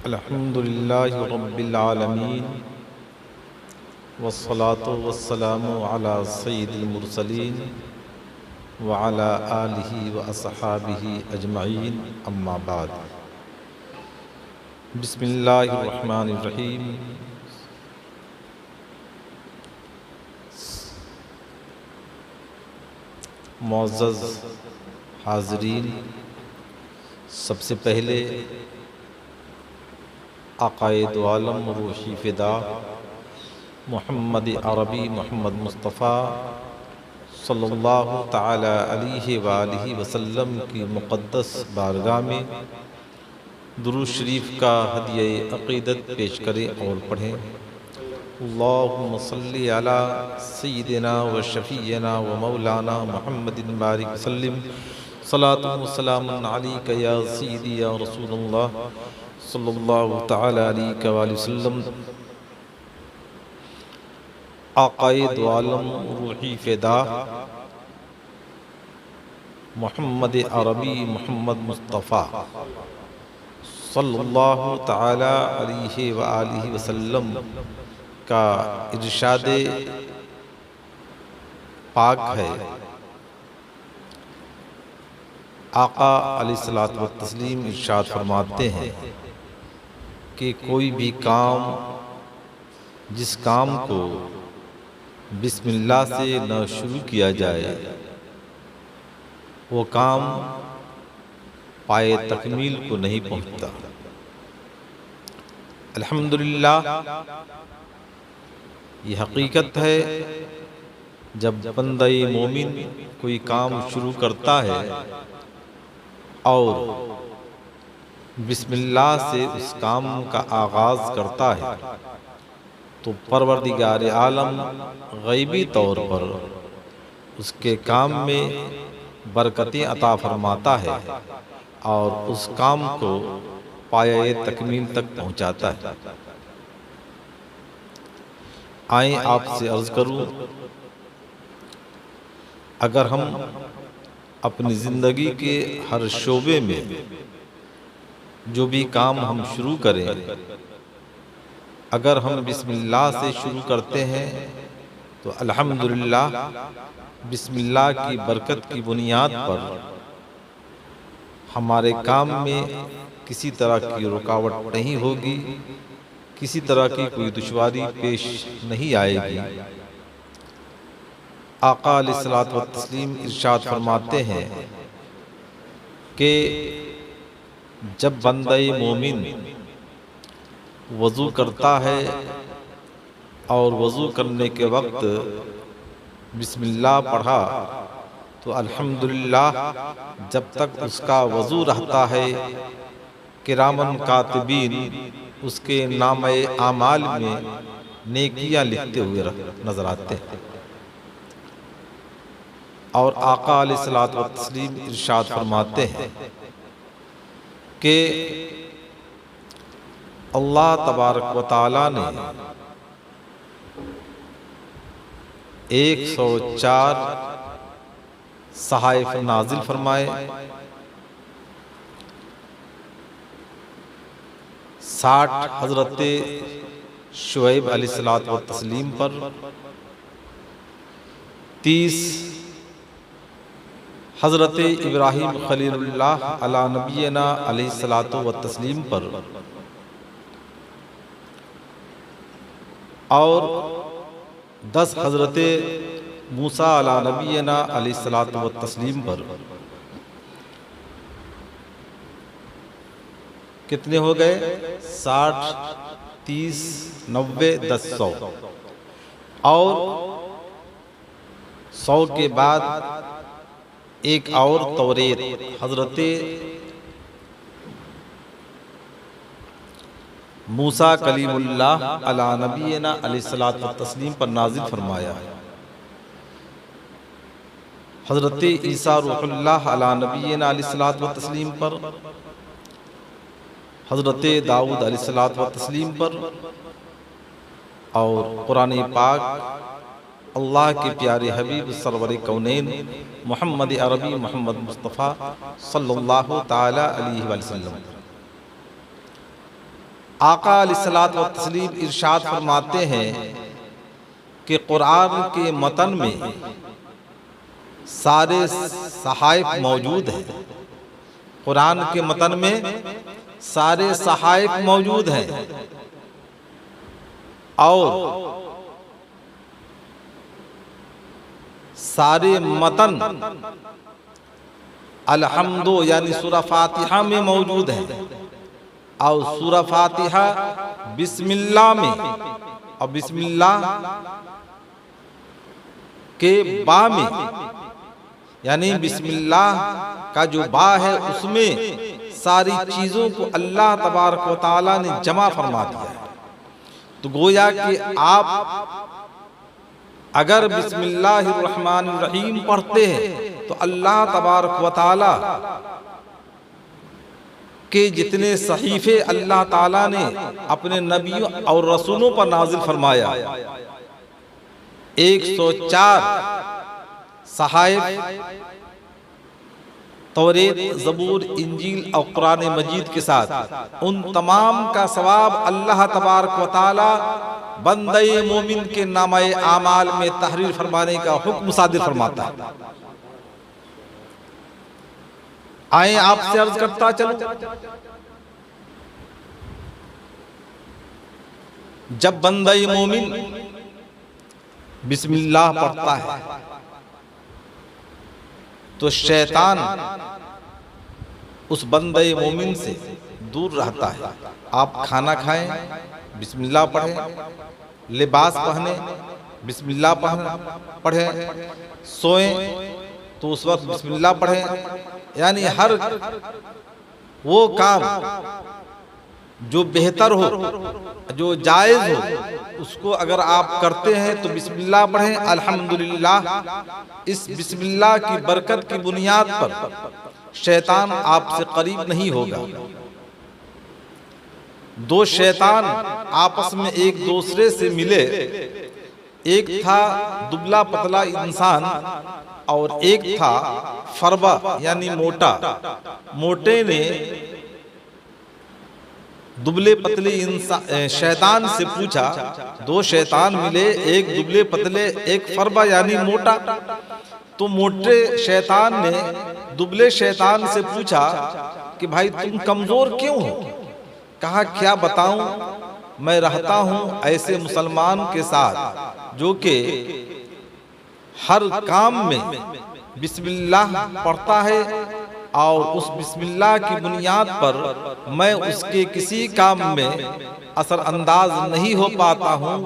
अल्हम्दुलिल्लाहि रब्बिल आलमीन वस्सलातु वस्सलामु अला सय्यिदिल मुरसलीन व अला आलिहि व अस्हाबिहि अजमईन अम्मा बाद। बिस्मिल्लाहिर रहमानिर रहीम। मुअज़्ज़ज़ हाज़रीन, सबसे पहले आक़ाए दो आलम रूही फ़िदा मोहम्मद अरबी मोहम्मद मुस्तफ़ा सल्लल्लाहु ताला अलैहि व आलिहि वसल्लम की मुक़द्दस बारगाह में दुरूद शरीफ का हदिया अक़ीदत पेश करें और पढ़ें। अल्लाहुम्मा सल्लि अला सय्यिदिना व शफ़ीना व मौलाना मुहम्मदिन बारिक वसल्लिम सलातु व सलामुन अलैका या सय्यदी या रसूलल्लाह सल्लल्लाहु तआला अलैहि व सल्लम। आक़ाए दो आलम रूही फ़िदा मोहम्मद अरबी मोहम्मद मुस्तफ़ा सल्लल्लाहु तआला अलैहि व आलिहि वसल्लम का इरशाद पाक है। आका अलैहिस्सलातु व तस्लीम इरशाद फरमाते हैं कि कोई भी काम जिस काम को बिस्मिल्लाह से न शुरू किया जाए वो काम पाए तकमील को नहीं पहुंचता। अल्हम्दुलिल्लाह, ये हकीकत है, जब बंदा मोमिन कोई काम शुरू करता है और बिस्मिल्लाह से उस काम का आगाज़ करता है तो परवरदिगार आलम गैबी तौर पर उसके काम में बरकतें अता फरमाता है और उस काम को पाए तकमील तक पहुंचाता है। आए आपसे अर्ज़ करूं, अगर हम अपनी ज़िंदगी के हर शोबे में जो भी काम हम शुरू करें, अगर हम बिस्मिल्लाह से शुरू करते हैं तो अल्हम्दुलिल्लाह बिस्मिल्लाह की बरकत की बुनियाद पर हमारे काम में किसी तरह की रुकावट नहीं होगी, किसी तरह की कोई दुश्वारी पेश नहीं आएगी। आका अलैहिस्सलातु व तस्लीम इरशाद फरमाते हैं कि जब बंदा मोमिन वज़ू करता है और वज़ू करने के वक्त बिस्मिल्लाह पढ़ा तो अल्हम्दुलिल्लाह जब तक उसका वज़ू रहता है किरामन कातिबीन उसके नामे आमाल में नेकियां लिखते हुए नजर आते हैं। और आका अलैहिस्सलातु व तस्लीम इरशाद फरमाते हैं कि अल्लाह तबारक व तआला ने 104 सहाइफ नाजिल फरमाए, 60 हज़रत शुएब अलैहिस्सलातु व तस्लीम पर, 30 हज़रत इब्राहीम खलीलुल्लाह अला नबीना अलैहिस्सलातु व तस्लीम पर और 10 हज़रत मूसा अला नबीना अलैहिस्सलातु व तस्लीम पर। कितने हो गए? 60, 30, 90, 10, 100। और 100 के बाद एक और तौरेत हज़रत मूसा कलीमुल्लाह अला नबीना अलैहिस्सलातु व तस्लीम पर नाजिल फरमाया। हज़रत ईसा रूहुल्लाह अला नबीना अलैहिस्सलातु व तस्लीम पर, हज़रत दाऊद अलैहिस्सलातु व तस्लीम पर और कुरान पाक अल्लाह के प्यारे हबीब सरवर कौनैन मोहम्मद अरबी मोहम्मद मुस्तफ़ा सल्लल्लाहु ताला अलैहि वसल्लम। आका अलैहिस्सलातु व तस्लीम इरशाद फरमाते हैं कि कुरान के मतन में सारे सहायक मौजूद हैं। कुरान के मतन में सारे सहायक मौजूद हैं और सारे मतन अलहम्दो यानी सूरा फातिहा में मौजूद हैं और सूरा फातिहा बिस्मिल्लाह में और बिस्मिल्लाह के बा में यानी बिस्मिल्लाह का जो बा है उसमें सारी चीज़ों को अल्लाह तबारक व तआला ने जमा फरमा दिया है। तो गोया कि आप अगर बिस्मिल्लाहिर्रहमानिर्रहीम पढ़ते हैं तो अल्लाह तबारक व तआला के जितने सहीफे अल्लाह ताला ने अपने नबियों और रसूलों पर नाजिल फरमाया 104 सहायक तौरेत, ज़बूर, इंजील और कुरान मजीद के साथ उन तमाम का सवाब अल्लाह तबारक व तआला बंदे मोमिन के नामाए आमाल में तहरीर फरमाने का हुक्म सादिर फरमाता है। आए आपसे अर्ज करता चलो, जब बंदे मोमिन बिस्मिल्लाह पढ़ता है तो शैतान उस बंदे मोमिन से दूर रहता है। आप खाना खाएं, बिस्मिल्लाह पढ़ें, लिबास पहने, बिस्मिल्लाह पढ़ें, सोएं तो उस वक्त बिस्मिल्लाह पढ़ें। यानी हर वो काम जो बेहतर हो, जो जायज़ हो, उसको अगर आप करते हैं तो बिस्मिल्लाह पढ़ें। अल्हम्दुलिल्लाह इस बिस्मिल्लाह की बरकत की बुनियाद पर शैतान आपसे करीब नहीं होगा। दो शैतान आपस में एक दूसरे से मिले, एक था दुबला पतला इंसान और एक था फरबा यानी मोटा। मोटे ने दुबले पतले इंसान शैतान से पूछा, दो शैतान मिले, एक दुबले पतले एक फरबा यानी मोटा। तो मोटे शैतान ने दुबले शैतान से पूछा कि भाई तुम कमजोर क्यों हो? कहा क्या बताऊं, मैं रहता हूं ऐसे मुसलमान के साथ जो कि हर काम में बिस्मिल्लाह पढ़ता है और उस बिस्मिल्लाह की बुनियाद पर मैं उसके किसी काम में असरअंदाज नहीं हो पाता हूँ।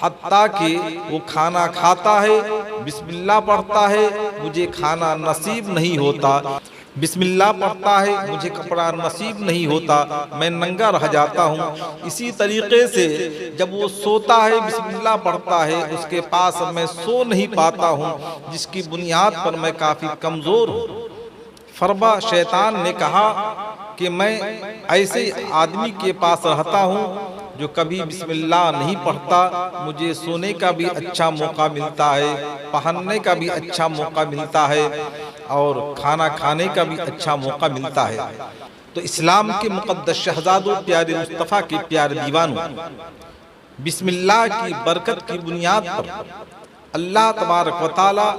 हत्ता कि वो खाना खाता है, बिस्मिल्लाह पढ़ता है, मुझे खाना नसीब नहीं होता। बिस्मिल्लाह पढ़ता है, मुझे कपड़ा नसीब नहीं होता, मैं नंगा रह जाता हूँ। इसी तरीके से जब वो सोता है, बिस्मिल्लाह पढ़ता है, उसके पास मैं सो नहीं पाता हूँ, जिसकी बुनियाद पर मैं काफ़ी कमज़ोर हूँ। फरबा शैतान ने कहा कि मैं ऐसे आदमी के पास रहता हूँ जो कभी बिस्मिल्लाह नहीं पढ़ता, मुझे सोने का भी अच्छा मौका मिलता है, पहनने का भी अच्छा मौका मिलता है और खाना खाने का भी अच्छा मौका मिलता है। तो इस्लाम के मुक़द्दस शहज़ादों, प्यारे मुस्तफ़ा के प्यारे दीवानों, बिस्मिल्लाह की बरकत की बुनियाद पर अल्लाह तबारक व तआला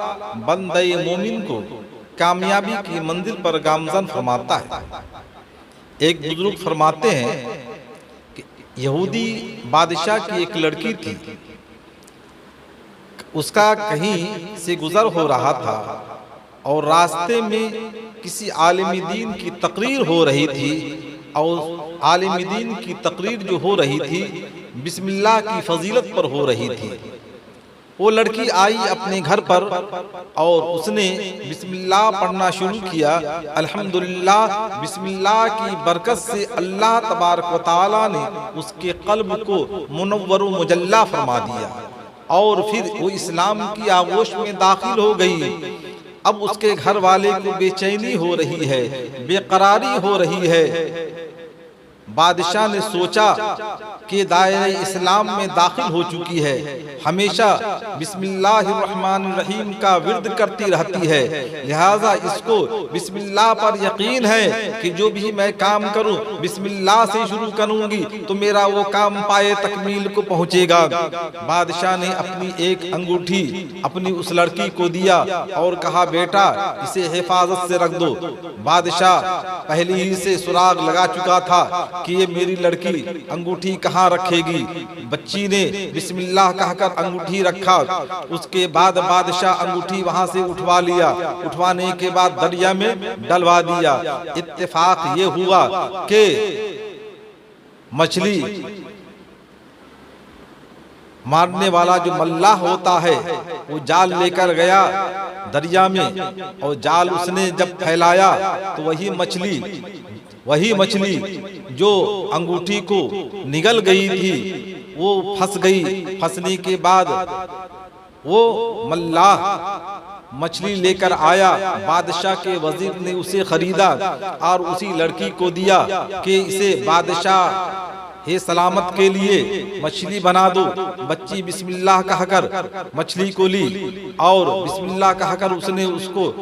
बंदे मोमिन को कामयाबी की मंजिल पर गामज़न फरमाता है। एक बुजुर्ग फरमाते हैं कि यहूदी बादशाह की एक लड़की थी, उसका कहीं से गुजर हो रहा था और रास्ते में किसी आलिम दीन की तकरीर हो रही थी और आलिम दीन की तकरीर जो हो रही थी बिस्मिल्लाह की फजीलत पर हो रही थी। वो लड़की आई अपने घर पर और उसने बिस्मिल्लाह पढ़ना शुरू किया। अल्हम्दुलिल्लाह बिस्मिल्लाह की बरकत से अल्लाह तबारक व तआला ने उसके क़ल्ब को मुनव्वर व मुजल्ला फरमा दिया और फिर वो इस्लाम की आगोश में दाखिल हो गई। अब उसके घर वाले को बेचैनी हो रही है, बेकरारी हो रही है बादशाह ने सोचा कि दायरे इस्लाम में दाखिल हो चुकी है, हमेशा बिस्मिल्लाहिर्रहमानिर्रहीम का विर्द करती रहती है, लिहाजा इसको बिस्मिल्लाह पर यकीन है कि जो भी मैं काम करूं बिस्मिल्लाह से शुरू करूंगी तो मेरा वो काम पाए तकमील को पहुंचेगा। बादशाह ने अपनी एक अंगूठी अपनी उस लड़की को दिया और कहा, बेटा इसे हिफाजत से रख दो। बादशाह पहले ही से सुराग लगा चुका था कि ये मेरी लड़की अंगूठी कहाँ रखेगी। बच्ची ने बिस्मिल्लाह कहकर अंगूठी रखा। उसके बाद बादशाह अंगूठी वहां से उठवा लिया। उठवाने के बाद दरिया में डलवा दिया। इत्तेफाक ये हुआ कि मछली मारने वाला जो मल्लाह होता है वो जाल लेकर गया दरिया में, और जाल उसने जब फैलाया तो वही मछली जो अंगूठी को निगल गई थी वो फंस गई। फंसने के बाद वो मल्लाह मछली लेकर आया। बादशाह के वजीर ने उसे खरीदा और उसी लड़की को दिया कि इसे बादशाह हे सलामत के लिए मछली बना दो। बच्ची बिस्मिल्लाह कहकर मछली को ली और बिस्मिल्लाह कहकर उसने उसको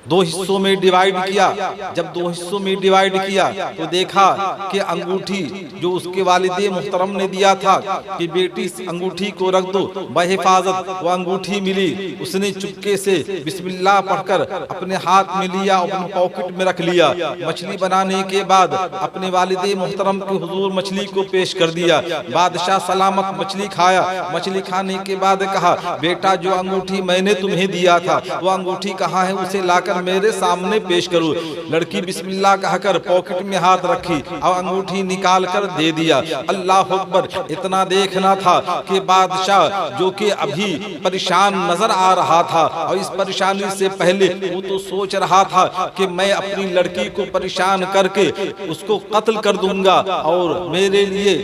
दो हिस्सों में डिवाइड किया। जब दो हिस्सों में डिवाइड किया तो देखा कि अंगूठी जो उसके वालिदे मुहतरम ने दिया था कि बेटी इस अंगूठी को रख दो बहिफाजत, वो अंगूठी मिली। उसने चुपके से बिस्मिल्लाह पढ़कर अपने हाथ में लिया, अपने पॉकेट में रख लिया। मछली बनाने के बाद अपने वालिदे मुहतरम के हुजूर मछली को पेश कर दिया। बादशाह सलामत मछली खाया। मछली खाने के बाद कहा, बेटा जो अंगूठी मैंने तुम्हें दिया था वो अंगूठी कहाँ है, उसे लाकर मेरे सामने पेश करूं। लड़की बिस्मिल्लाह कहकर पॉकेट में हाथ रखी और अंगूठी निकाल कर दे दिया। अल्लाह अकबर। इतना देखना था कि बादशाह जो कि अभी परेशान नजर आ रहा था और इस परेशानी से पहले वो तो सोच रहा था कि मैं अपनी लड़की को परेशान करके उसको कत्ल कर दूंगा और मेरे लिए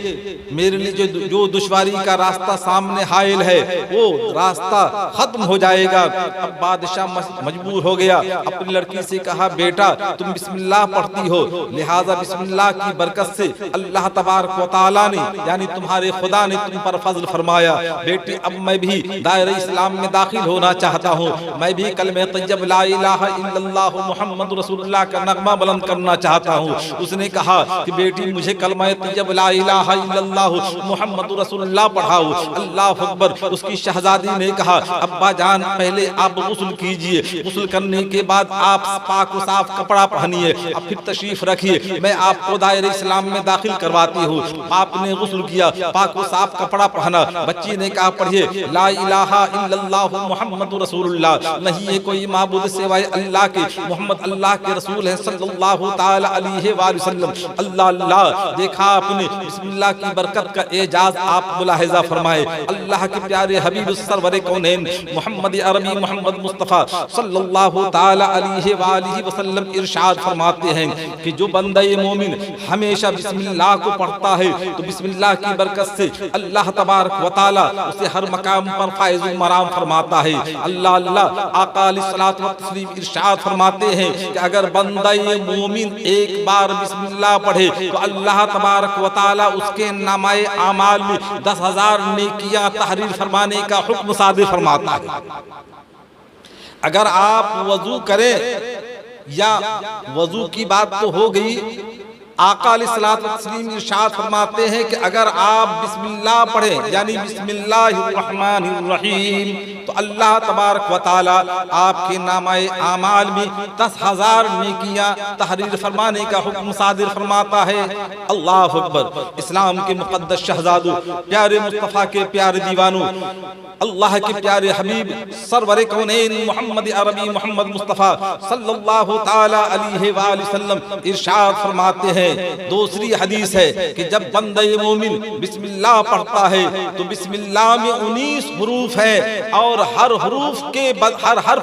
जो दुश्वारी का रास्ता सामने हायल है वो रास्ता खत्म हो जाएगा। अब बादशाह मजबूर हो गया। अपनी लड़की से कहा, बेटा तुम बिस्मिल्लाह पढ़ती हो, लिहाजा बिस्मिल्लाह की बरकत से अल्लाह तबारक व तआला ने यानी तुम्हारे खुदा ने तुम पर फजल फरमाया। बेटी अब मैं भी दायरे इस्लाम में दाखिल होना चाहता हूँ, मैं भी कलमे तय्यब ला इलाहा इल्लल्लाह मुहम्मद रसूलुल्लाह का नगमा बुलंद करना चाहता हूँ। उसने कहा कि बेटी मुझे कलमा तय्यब ला इलाहा इल्लल्लाह मुहम्मद रसूलुल्लाह पढ़ाओ। अल्लाह अकबर। उसकी शहजादी ने कहा, अब्बा जान पहले आप गुस्ल कीजिए, गुस्ल करने के बाद आप पाक साफ कपड़ा पहनिए, अब फिर तशरीफ रखिए, मैं आपको दायरे इस्लाम में दाखिल करवाती हूँ। बाप ने गुस्ल किया, पाक साफ कपड़ा पहना। बच्ची ने कहा, पढ़िए ला इलाहा इल्लल्लाह मुहम्मद रसूलुल्लाह, नहीं है कोई माबूद सिवाय अल्लाह के, मोहम्मद अल्लाह के रसूल हैं सल्लल्लाहु ताला अलैहि वसल्लम। अल्लाह अल्लाह। देखा आपने बिस्मिल्लाह की बरकत का एजाज आप मुलाहिजा फरमाए। अल्लाह के प्यारे हबीब सरवरे कौनैन मोहम्मद अरबी मोहम्मद मुस्तफ़ा सल्लल्लाहु ताला अलैहि वसल्लम इरशाद फरमाते हैं कि जो बंदा मोमिन हमेशा बिस्मिल्लाह को पढ़ता है तो बिस्मिल्लाह की बरकत से अल्लाह तबारक व तआला उसे हर मकाम पर फायज़ मराम फरमाता है। अल्लाह अल्लाह। आका अलैहिस्सलात व तस्लीम इरशाद फरमाते हैं कि अगर बंदा मोमिन एक बार बिस्मिल्लाह पढ़े तो अल्लाह तबारक व तआला उसके नामाए आमाल में 10,000 नेकियां तहरीर फरमाने का हुक्म सादिर फरमाता है। अगर आप वजू करें या वजू की बात तो हो गई, आका अलैहिस्सलातु वस्सलाम इरशाद फरमाते हैं कि अगर आप बिस्मिल्लाह पढ़ें यानी बिस्मिल्लाहिर्रहमानिर्रहीम तो अल्लाह तबारक व तआला आपके नामाए आमाल में 10,000 नेकियां तहरीर फरमाने का हुक्म सादिर फरमाता है। अल्लाह अकबर। इस्लाम के मुक़द्दस शहज़ादों, प्यारे मुस्तफ़ा के प्यारे दीवानों, अल्लाह के प्यारे हबीब सरवरे कौनैन मोहम्मद अरबी मोहम्मद मुस्तफ़ा सल्लल्लाहु ताला अलैहि वसल्लम इरशाद फरमाते हैं, दूसरी हदीस है कि जब बंदा मोमिन बिस्मिल्लाह पढ़ता है तो बिस्मिल्लाह में 19 हुरूफ है और हर हर्फ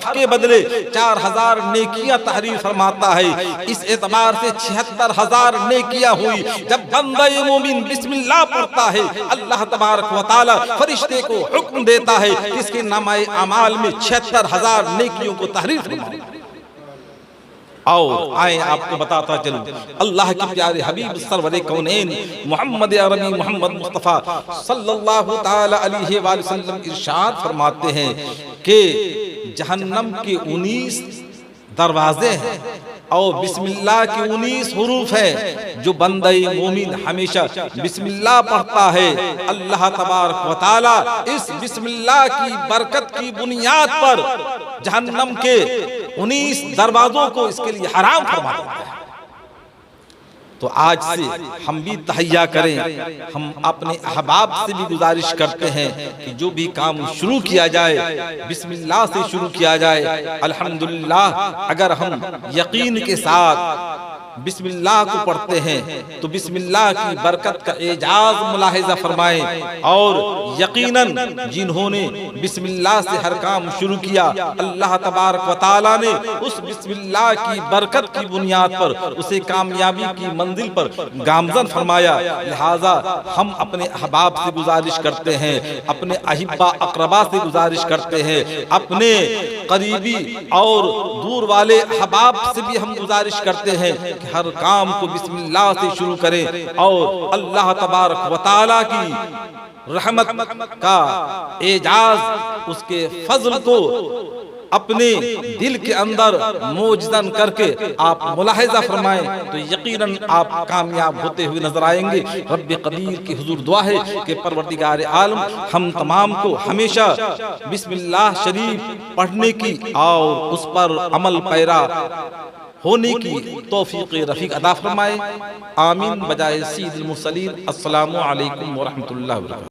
के बदले 4,000 नेकियां तहरीर फरमाता है। इस एतबार से 76,000 नेकियां हुई। जब बंदा मोमिन बिस्मिल्लाह पढ़ता है अल्लाह तबारक व तआला फरिश्ते को हुक्म देता है इसके नामाए अमाल में 76,000 नेकियों को तहरीर फरमाओ। और आए आपको बताता चलूं, अल्लाह के प्यारे हबीब सरवरे कौनैन मोहम्मद अरबी मोहम्मद मुस्तफ़ा सल्लल्लाहु ताला अलैहि वसल्लम इरशाद फरमाते हैं कि जहन्नम के 19 दरवाजे हैं और बिस्मिल्लाह के 19 हुरूफ हैं। जो बंदा मोमिन हमेशा बिस्मिल्लाह पढ़ता है, अल्लाह तबारक व तआला इस बिस्मिल्लाह की बरकत की बुनियाद पर जहन्नम के 19 दरवाजों को इसके लिए हराम फरमा देता है। तो आज से हम भी तहैया करें, हम अपने अहबाब से भी गुजारिश करते हैं कि जो भी काम शुरू किया जाए बिस्मिल्लाह से शुरू किया जाए। अल्हम्दुलिल्लाह, अगर हम यकीन के साथ बिस्मिल्लाह को पढ़ते हैं तो बिस्मिल्लाह की बरकत का एजाज मुलाहिजा फरमाएं। और यकीनन जिन्होंने बिस्मिल्लाह से हर काम शुरू किया, अल्लाह तबारक व तआला ने उस बिस्मिल्लाह की बरकत की बुनियाद पर उसे कामयाबी की मंजिल पर गामजन फरमाया। लिहाजा हम अपने अहबाब से गुजारिश करते हैं, अपने अहिब्बा अकरबा से गुजारिश करते हैं, अपने करीबी और दूर वाले अहबाब से भी हम गुजारिश करते हैं कि हर काम को बिस्मिल्लाह से शुरू करें और अल्लाह तबारक व तआला की रहमत का एजाज, उसके फजल को अपने दिल के अंदर मौजूदन करके आप मुलाहिजा फरमाएं तो यकीनन आप कामयाब होते हुए नजर आएंगे। रब्बे कदीर की हुजूर दुआ है कि परवरदिगार आलम हम तमाम को हमेशा बिस्मिल्लाह शरीफ पढ़ने की और उस पर अमल पैरा होने की तौफीक रफीक अदा फरमाए। आमीन बजाए सय्यिदुल मुरसलीन। अस्सलामु अलैकुम व रहमतुल्लाहि व बरकातहू।